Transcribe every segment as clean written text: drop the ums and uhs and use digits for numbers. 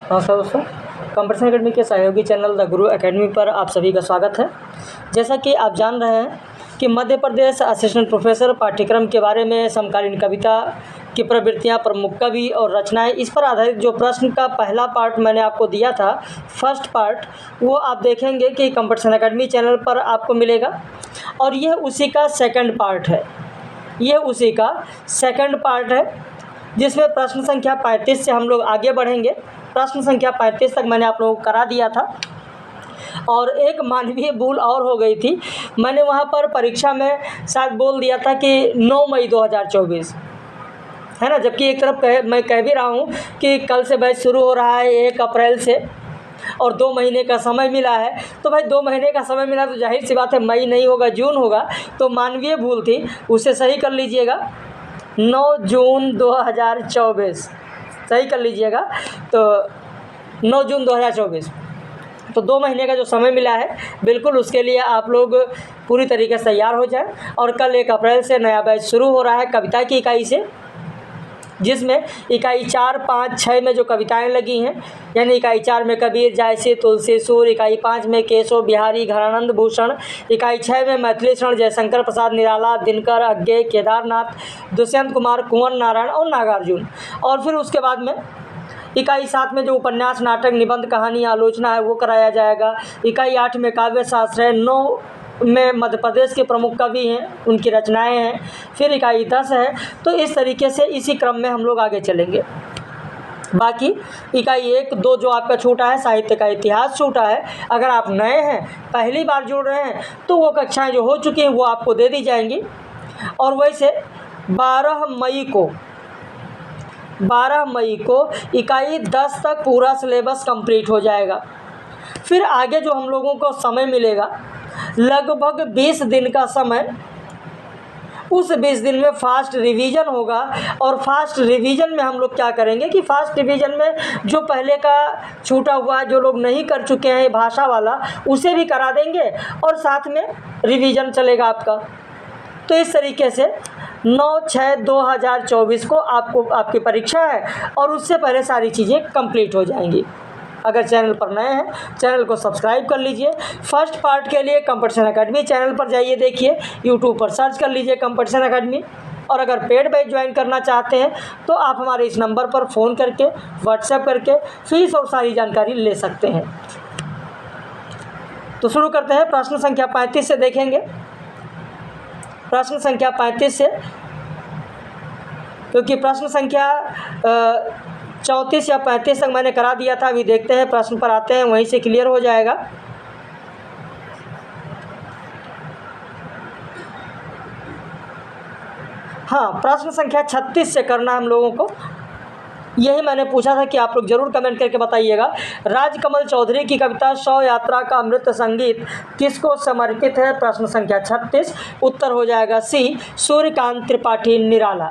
नमस्कार दोस्तों, competition academy के सहयोगी चैनल द गुरु एकेडमी पर आप सभी का स्वागत है। जैसा कि आप जान रहे हैं कि मध्य प्रदेश असिस्टेंट प्रोफेसर पाठ्यक्रम के बारे में समकालीन कविता की प्रवृत्तियां, प्रमुख कवि और रचनाएं, इस पर आधारित जो प्रश्न का पहला पार्ट मैंने आपको दिया था, फर्स्ट पार्ट, वो आप देखेंगे कि कंपटीशन एकेडमी चैनल पर आपको मिलेगा। और यह उसी का सेकंड पार्ट है, जिसमें प्रश्न संख्या 35 से हम लोग आगे बढ़ेंगे। प्रश्न संख्या 35 तक मैंने आप लोगों को करा दिया था और एक मानवीय भूल और हो गई थी। मैंने वहाँ पर परीक्षा में शायद बोल दिया था कि 9 मई 2024 है ना, जबकि एक तरफ मैं कह भी रहा हूँ कि कल से बैच शुरू हो रहा है 1 अप्रैल से और 2 महीने का समय मिला है। तो भाई 2 महीने का समय मिला तो जाहिर सी बात है मई नहीं होगा, जून होगा। तो मानवीय भूल थी, उसे सही कर लीजिएगा। 9 जून 2024 सही कर लीजिएगा। तो 9 जून 2024, तो 2 महीने का जो समय मिला है, बिल्कुल उसके लिए आप लोग पूरी तरीके से तैयार हो जाएं। और कल 1 अप्रैल से नया बैच शुरू हो रहा है कविता की इकाई से, जिसमें इकाई 4, 5, 6 में जो कविताएं लगी हैं, यानी इकाई 4 में कबीर, जायसी, तुलसी, सूर, इकाई 5 में केशव बिहारी, घरानंद भूषण, इकाई 6 में मैथिली शरण, जयशंकर प्रसाद निराला, दिनकर, अज्ञे, केदारनाथ, दुष्यंत कुमार, कुंवर नारायण और नागार्जुन। और फिर उसके बाद में इकाई 7 में जो उपन्यास, नाटक, निबंध, कहानी, आलोचना है वो कराया जाएगा। इकाई 8 में काव्य शास्त्र है। 9 में मध्य प्रदेश के प्रमुख कवि हैं, उनकी रचनाएं हैं। फिर इकाई 10 है। तो इस तरीके से इसी क्रम में हम लोग आगे चलेंगे। बाकी इकाई 1, 2 जो आपका छूटा है, साहित्य का इतिहास छूटा है। अगर आप नए हैं, पहली बार जुड़ रहे हैं, तो वो कक्षाएं जो हो चुकी हैं वो आपको दे दी जाएंगी। और वैसे 12 मई को इकाई 10 तक पूरा सिलेबस कंप्लीट हो जाएगा। फिर आगे जो हम लोगों को समय मिलेगा, लगभग 20 दिन का समय, उस 20 दिन में फास्ट रिवीजन होगा। और फास्ट रिवीजन में हम लोग क्या करेंगे कि फास्ट रिवीजन में जो पहले का छूटा हुआ है, जो लोग नहीं कर चुके हैं भाषा वाला, उसे भी करा देंगे और साथ में रिवीजन चलेगा आपका। तो इस तरीके से 9/6/2024 को आपकी परीक्षा है और उससे पहले सारी चीज़ें कंप्लीट हो जाएंगी। अगर चैनल पर नए हैं, चैनल को सब्सक्राइब कर लीजिए। फर्स्ट पार्ट के लिए कंपटीशन एकेडमी चैनल पर जाइए, देखिए, यूट्यूब पर सर्च कर लीजिए कंपटीशन एकेडमी। और अगर पेड बैच ज्वाइन करना चाहते हैं तो आप हमारे इस नंबर पर फ़ोन करके, व्हाट्सएप करके फीस और सारी जानकारी ले सकते हैं। तो शुरू करते हैं। प्रश्न संख्या 35 से देखेंगे। प्रश्न संख्या 35 से, क्योंकि प्रश्न संख्या 34 या 35 तक मैंने करा दिया था। अभी देखते हैं, प्रश्न पर आते हैं, वहीं से क्लियर हो जाएगा। हाँ, प्रश्न संख्या 36 से करना हम लोगों को। यही मैंने पूछा था कि आप लोग जरूर कमेंट करके बताइएगा। राजकमल चौधरी की कविता शव यात्रा का अमृत संगीत किसको समर्पित है? प्रश्न संख्या 36। उत्तर हो जाएगा सी, सूर्यकांत त्रिपाठी निराला।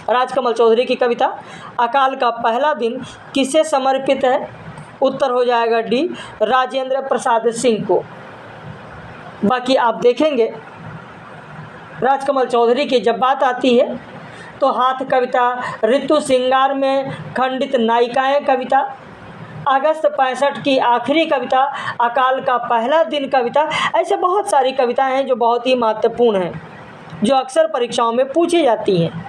राजकमल चौधरी की कविता अकाल का पहला दिन किसे समर्पित है? उत्तर हो जाएगा डी, राजेंद्र प्रसाद सिंह को। बाकी आप देखेंगे, राजकमल चौधरी की जब बात आती है तो हाथ कविता, ऋतु सिंगार में खंडित नायिकाएं कविता, अगस्त 65 की आखिरी कविता, अकाल का पहला दिन कविता, ऐसे बहुत सारी कविताएं हैं जो बहुत ही महत्वपूर्ण हैं, जो अक्सर परीक्षाओं में पूछी जाती हैं।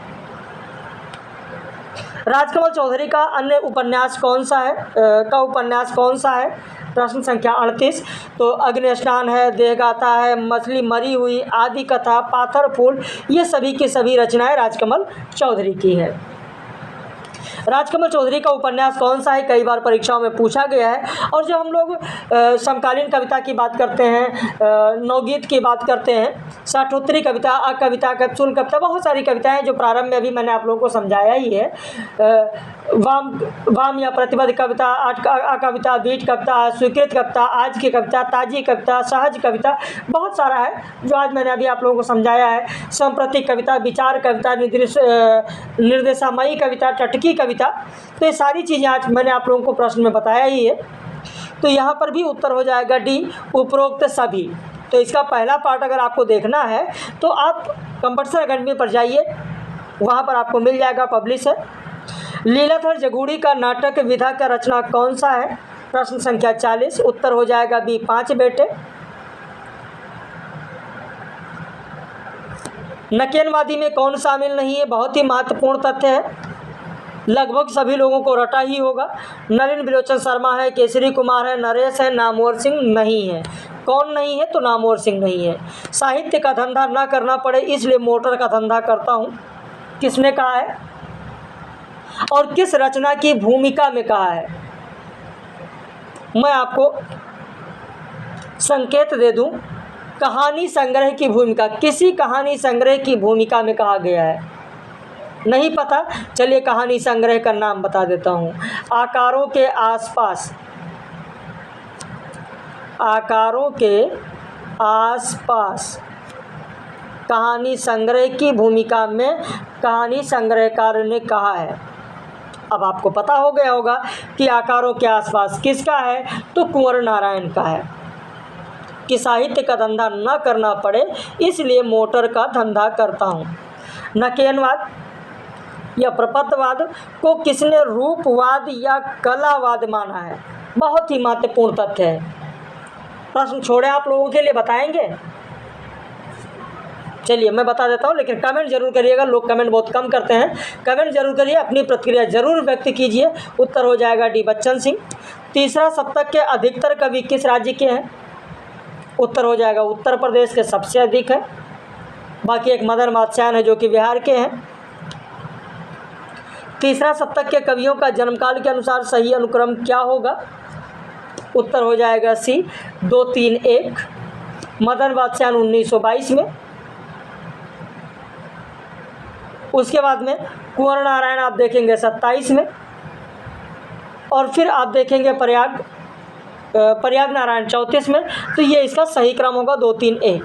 राजकमल चौधरी का अन्य उपन्यास कौन सा है? प्रश्न संख्या 38। तो अग्नि स्नान है, देहगाथा है, मछली मरी हुई, आदि कथा, पाथर फूल, ये सभी की सभी रचनाएं राजकमल चौधरी की है। राजकमल चौधरी का उपन्यास कौन सा है? कई बार परीक्षाओं में पूछा गया है। और जब हम लोग समकालीन कविता की बात करते हैं, नवगीत की बात करते हैं, साठोत्तरी कविता, अकविता, कैप्सूल कविता, बहुत सारी कविताएं जो प्रारंभ में अभी मैंने आप लोगों को समझाया ही है। वाम या प्रतिबद्ध कविता, अकविता, बीट कविता, स्वीकृत कविता, आज की कविता, ताजी कविता, सहज कविता, बहुत सारा है जो आज मैंने अभी आप लोगों को समझाया है। सांप्रतिक कविता, विचार कविता, निर्देशामयी कविता, टटकी कविता, तो ये सारी चीज़ें आज मैंने आप लोगों को प्रश्न में बताया ही है। तो यहाँ पर भी उत्तर हो जाएगा डी, उपरोक्त सभी। तो इसका पहला पार्ट अगर आपको देखना है तो आप कंपटीशन एकेडमी पर जाइए, वहाँ पर आपको मिल जाएगा, पब्लिश है। लीलाधर जगूड़ी का नाटक विधा का रचना कौन सा है? प्रश्न संख्या 40। उत्तर हो जाएगा बी, 5 बेटे। नकेनवादी में कौन शामिल नहीं है? बहुत ही महत्वपूर्ण तथ्य है, लगभग सभी लोगों को रटा ही होगा। नलिन बिलोचन शर्मा है, केसरी कुमार है, नरेश है, नामवर सिंह नहीं है। कौन नहीं है? तो नामवर सिंह नहीं है। साहित्य का धंधा ना करना पड़े इसलिए मोटर का धंधा करता हूँ, किसने कहा है और किस रचना की भूमिका में कहा है? मैं आपको संकेत दे दूं, कहानी संग्रह की भूमिका, किसी कहानी संग्रह की भूमिका में कहा गया है। नहीं पता? चलिए कहानी संग्रह का नाम बता देता हूँ। आकारों के आसपास, आकारों के आसपास कहानी संग्रह की भूमिका में कहानी संग्रहकार ने कहा है। अब आपको पता हो गया होगा कि आकारों के आसपास किसका है, तो कुंवर नारायण का है कि साहित्य का धंधा न करना पड़े इसलिए मोटर का धंधा करता हूँ। नकेनवाद या प्रपत्तवाद को किसने रूपवाद या कलावाद माना है? बहुत ही महत्वपूर्ण तथ्य है। प्रश्न छोड़े आप लोगों के लिए, बताएंगे? चलिए मैं बता देता हूँ, लेकिन कमेंट जरूर करिएगा, लोग कमेंट बहुत कम करते हैं। कमेंट जरूर करिए, अपनी प्रतिक्रिया जरूर व्यक्त कीजिए। उत्तर हो जाएगा डी, बच्चन सिंह। तीसरा सप्तक के अधिकतर कवि किस राज्य के हैं? उत्तर हो जाएगा उत्तर प्रदेश के सबसे अधिक है। बाकी एक मदन मात्स्यायन है जो कि बिहार के हैं। तीसरा सप्तक के कवियों का जन्मकाल के अनुसार सही अनुक्रम क्या होगा? उत्तर हो जाएगा सी, 2, 3, 1। मदन मात्स्यायन 1922 में, उसके बाद में कुंवर नारायण आप देखेंगे 27 में, और फिर आप देखेंगे प्रयाग नारायण 34 में। तो ये इसका सही क्रम होगा, 2, 3, 1।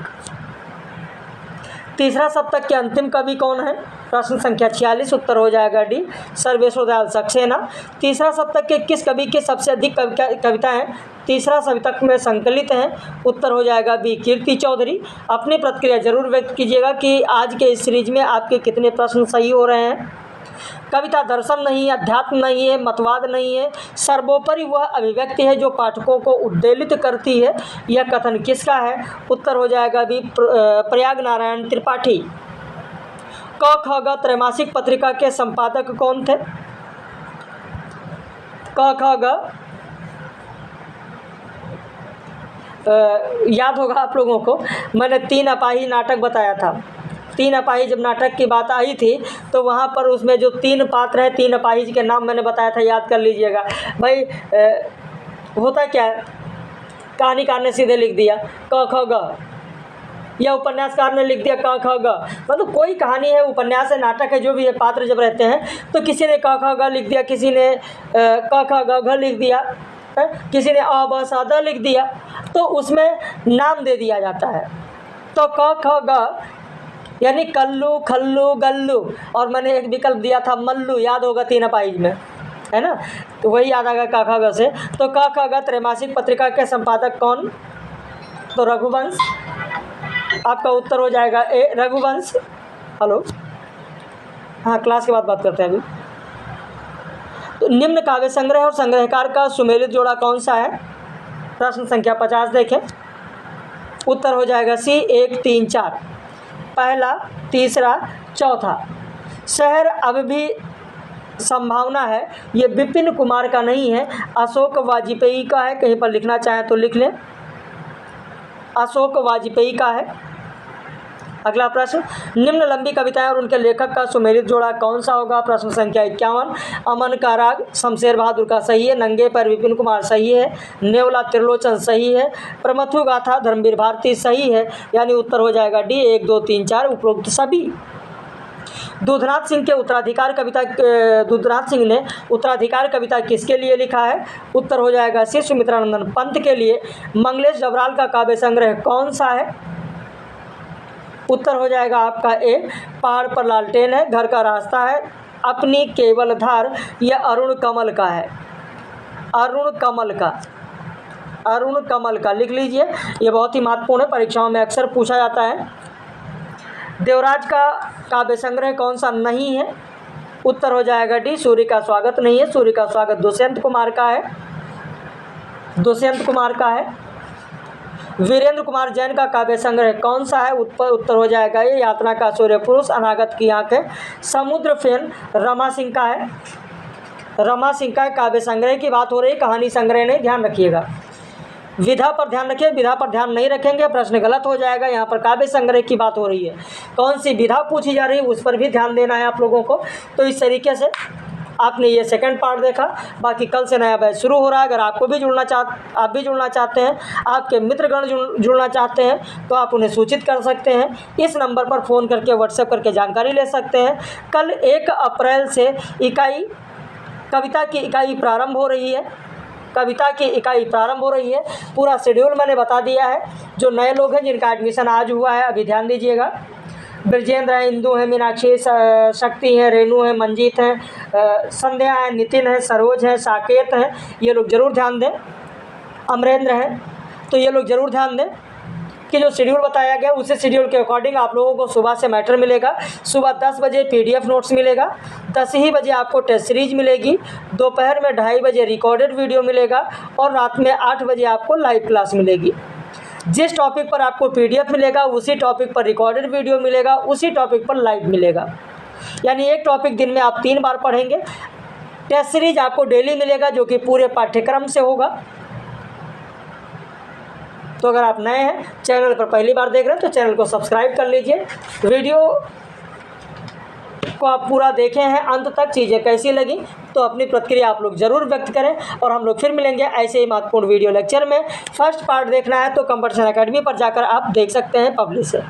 तीसरा सप्तक के अंतिम कवि कौन है? प्रश्न संख्या 46। उत्तर हो जाएगा डी, सर्वेश्वर दयाल सक्सेना। तीसरा सप्तक के किस कवि के सबसे अधिक कविताएं तीसरा सप्तक में संकलित हैं? उत्तर हो जाएगा बी, कीर्ति चौधरी। अपनी प्रतिक्रिया जरूर व्यक्त कीजिएगा कि आज के इस सीरीज में आपके कितने प्रश्न सही हो रहे हैं। कविता दर्शन नहीं है, अध्यात्म नहीं है, मतवाद नहीं है, सर्वोपरि वह अभिव्यक्ति है जो पाठकों को उद्वेलित करती है। यह कथन किसका है? उत्तर हो जाएगा बी, प्रयाग नारायण त्रिपाठी। क ख ग त्रैमासिक पत्रिका के संपादक कौन थे? क ख ग याद होगा आप लोगों को, मैंने 3 अपाही नाटक बताया था। 3 अपाहिज जब नाटक की बात आई थी तो वहाँ पर उसमें जो 3 पात्र हैं, 3 अपाहिज के नाम मैंने बताया था, याद कर लीजिएगा भाई। होता क्या है, कहानीकार ने सीधे लिख दिया क ख ग, या उपन्यासकार ने लिख दिया क ख ग। मतलब कोई कहानी है, उपन्यास है, नाटक है, जो भी है, पात्र जब रहते हैं तो किसी ने क ख ग लिख दिया, किसी ने क ख ग घ लिख दिया, किसी ने अ ब स द लिख दिया, तो उसमें नाम दे दिया जाता है। तो क ख ग यानी कल्लू, खल्लू, गल्लू, और मैंने एक विकल्प दिया था मल्लू, याद होगा 3 अपाहिज में, है ना? तो वही याद आएगा क ख ग से। तो क ख ग त्रैमासिक पत्रिका के संपादक कौन? तो रघुवंश। आपका उत्तर हो जाएगा ए, रघुवंश। हेलो, हाँ क्लास के बाद बात करते हैं अभी। तो निम्न काव्य संग्रह और संग्रहकार का सुमेलित जोड़ा कौन सा है? प्रश्न संख्या 50 देखें। उत्तर हो जाएगा सी, 1, 3, 4। पहला, तीसरा, चौथा। शहर अब भी संभावना है, ये विपिन कुमार का नहीं है, अशोक वाजपेयी का है। कहीं पर लिखना चाहें तो लिख लें, अशोक वाजपेयी का है। अगला प्रश्न, निम्न लंबी कविताएं और उनके लेखक का सुमेलित जोड़ा कौन सा होगा? प्रश्न संख्या 51। अमन का राग शमशेर बहादुर का सही है, नंगे पर विपिन कुमार सही है, नेवला त्रिलोचन सही है, प्रमथु गाथा धर्मवीर भारती सही है। यानी उत्तर हो जाएगा डी, 1, 2, 3, 4 उपरोक्त सभी। दुधनाथ सिंह ने उत्तराधिकार कविता किसके लिए लिखा है? उत्तर हो जाएगा सी, सुमित्रानंदन पंत के लिए। मंगलेश डबराल का काव्य संग्रह कौन सा है? उत्तर हो जाएगा आपका ए, पहाड़ पर लालटेन है, घर का रास्ता है, अपनी केवल धार, यह अरुण कमल का है। अरुण कमल का लिख लीजिए, ये बहुत ही महत्वपूर्ण है, परीक्षाओं में अक्सर पूछा जाता है। देवराज का काव्य संग्रह कौन सा नहीं है? उत्तर हो जाएगा डी, सूर्य का स्वागत नहीं है। सूर्य का स्वागत दुष्यंत कुमार का है, दुष्यंत कुमार का है। वीरेंद्र कुमार जैन का काव्य संग्रह कौन सा है? उत्तर हो जाएगा ये यातना का सूर्य पुरुष, अनागत की आंखें। समुद्र फेन रमा सिंह का है, रमा सिंह का काव्य संग्रह की बात हो रही है, कहानी संग्रह नहीं, ध्यान रखिएगा। विधा पर ध्यान रखिए, विधा पर ध्यान नहीं रखेंगे प्रश्न गलत हो जाएगा। यहाँ पर काव्य संग्रह की बात हो रही है, कौन सी विधा पूछी जा रही है उस पर भी ध्यान देना है आप लोगों को। तो इस तरीके से आपने ये सेकंड पार्ट देखा। बाकी कल से नया बैच शुरू हो रहा है। अगर आपको भी आप भी जुड़ना चाहते हैं, आपके मित्रगण जुड़ना चाहते हैं तो आप उन्हें सूचित कर सकते हैं। इस नंबर पर फ़ोन करके व्हाट्सएप करके जानकारी ले सकते हैं। कल 1 अप्रैल से कविता की इकाई प्रारंभ हो रही है, कविता की इकाई प्रारंभ हो रही है। पूरा शेड्यूल मैंने बता दिया है। जो नए लोग हैं जिनका एडमिशन आज हुआ है, अभी ध्यान दीजिएगा। ब्रजेंद्र हैं, इंदू हैं, मीनाक्षी, शक्ति हैं, रेनू हैं, मंजीत हैं, संध्या हैं, नितिन हैं, सरोज हैं, साकेत हैं, ये लोग ज़रूर ध्यान दें। अमरेंद्र हैं, तो ये लोग ज़रूर ध्यान दें कि जो शेड्यूल बताया गया उसी शेड्यूल के अकॉर्डिंग आप लोगों को सुबह से मैटर मिलेगा। सुबह 10 बजे PDF नोट्स मिलेगा, 10 ही बजे आपको टेस्ट सीरीज मिलेगी, दोपहर में 2:30 बजे रिकॉर्डेड वीडियो मिलेगा और रात में 8 बजे आपको लाइव क्लास मिलेगी। जिस टॉपिक पर आपको PDF मिलेगा उसी टॉपिक पर रिकॉर्डेड वीडियो मिलेगा, उसी टॉपिक पर लाइव मिलेगा। यानी एक टॉपिक दिन में आप 3 बार पढ़ेंगे। टेस्ट सीरीज आपको डेली मिलेगा जो कि पूरे पाठ्यक्रम से होगा। तो अगर आप नए हैं, चैनल पर पहली बार देख रहे हैं तो चैनल को सब्सक्राइब कर लीजिए। वीडियो को आप पूरा देखे हैं अंत तक, चीज़ें कैसी लगी तो अपनी प्रतिक्रिया आप लोग ज़रूर व्यक्त करें। और हम लोग फिर मिलेंगे ऐसे ही महत्वपूर्ण वीडियो लेक्चर में। फर्स्ट पार्ट देखना है तो कंपटीशन एकेडमी पर जाकर आप देख सकते हैं पब्लिश है।